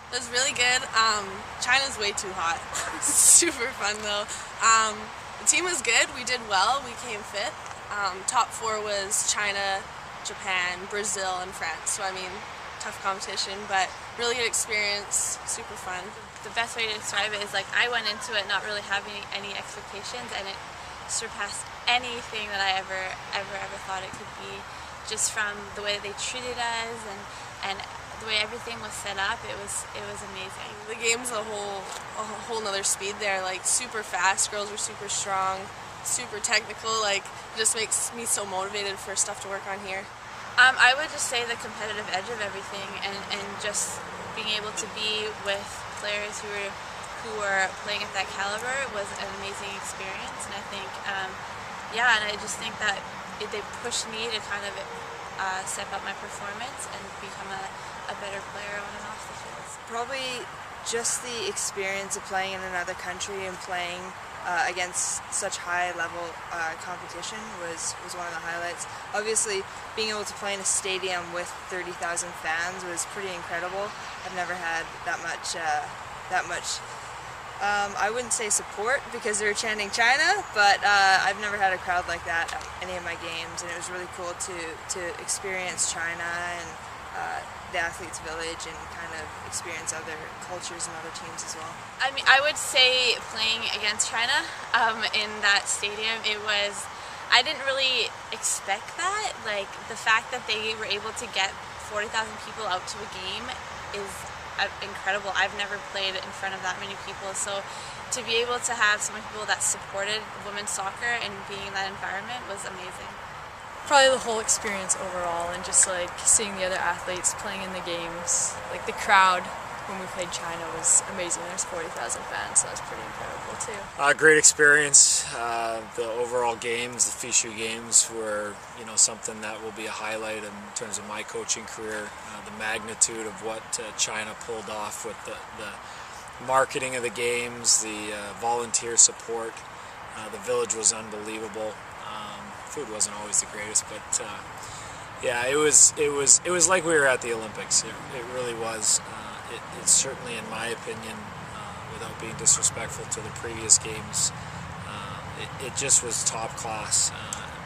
It was really good. China's way too hot. Super fun though. The team was good. We did well. We came fifth. Top four was China, Japan, Brazil, and France. So I mean, tough competition, but really good experience. Super fun. The best way to describe it is like I went into it not really having any expectations, and it surpassed anything that I ever thought it could be. Just from the way that they treated us and the way everything was set up, it was amazing. The game's a whole nother speed there. Like super fast, girls were super strong, super technical. Like it just makes me so motivated for stuff to work on here. I would just say the competitive edge of everything, and just being able to be with players who were playing at that caliber was an amazing experience. And I think, yeah, and I just think that they pushed me to kind of step up my performance and become a better player on and off the field. Probably just the experience of playing in another country and playing against such high-level competition was one of the highlights. Obviously, being able to play in a stadium with 30,000 fans was pretty incredible. I've never had that much. I wouldn't say support because they were chanting China, but I've never had a crowd like that at any of my games, and it was really cool to experience China and the Athletes Village and kind of experience other cultures and other teams as well. I mean, I would say playing against China in that stadium, I didn't really expect that. Like, the fact that they were able to get 40,000 people out to a game is incredible. I've never played in front of that many people, so to be able to have so many people that supported women's soccer and being in that environment was amazing. Probably the whole experience overall, and just like seeing the other athletes playing in the games. Like the crowd when we played China was amazing. There's 40,000 fans, so that was pretty incredible too. Great experience. The overall games, the FISU Games, were something that will be a highlight in terms of my coaching career. The magnitude of what China pulled off with the marketing of the games, the volunteer support. The village was unbelievable. Food wasn't always the greatest, but yeah, it was like we were at the Olympics. It really was. It's certainly, in my opinion, without being disrespectful to the previous games, it just was top class.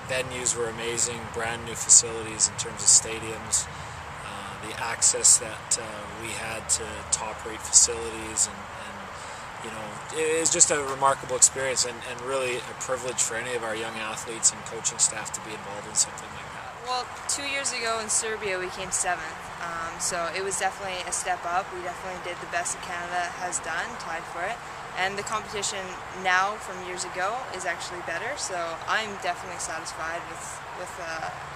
Venues were amazing, brand new facilities in terms of stadiums, the access that we had to top-rate facilities, and it was just a remarkable experience, and really a privilege for any of our young athletes and coaching staff to be involved in something like that. Well, 2 years ago in Serbia we came 7th, so it was definitely a step up. We definitely did the best that Canada has done, tied for it, and the competition now from years ago is actually better, so I'm definitely satisfied with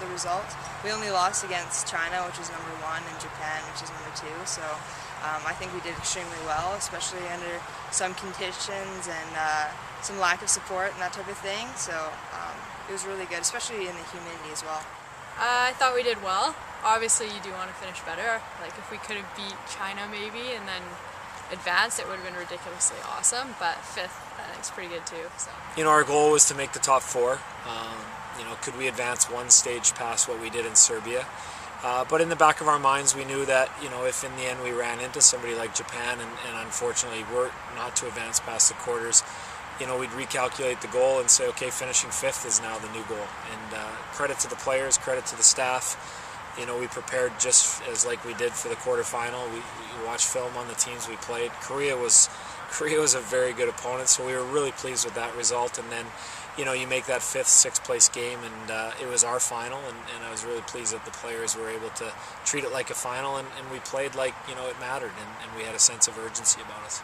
the result. We only lost against China, which is number 1, and Japan, which is number 2, so I think we did extremely well, especially under some conditions and some lack of support and that type of thing, so it was really good, especially in the humidity as well. I thought we did well. Obviously you do want to finish better. Like if we could have beat China maybe and then advanced, it would have been ridiculously awesome, but 5th I think is pretty good too. So. Our goal was to make the top 4. Could we advance one stage past what we did in Serbia? But in the back of our minds we knew that if in the end we ran into somebody like Japan and unfortunately were not to advance past the quarters, we'd recalculate the goal and say, okay, finishing 5th is now the new goal. And credit to the players, credit to the staff. We prepared just as like we did for the quarterfinal. We watched film on the teams we played. Korea was a very good opponent, so we were really pleased with that result. And then, you make that 5th, 6th place game, and it was our final, and I was really pleased that the players were able to treat it like a final, and we played like, it mattered, and we had a sense of urgency about us.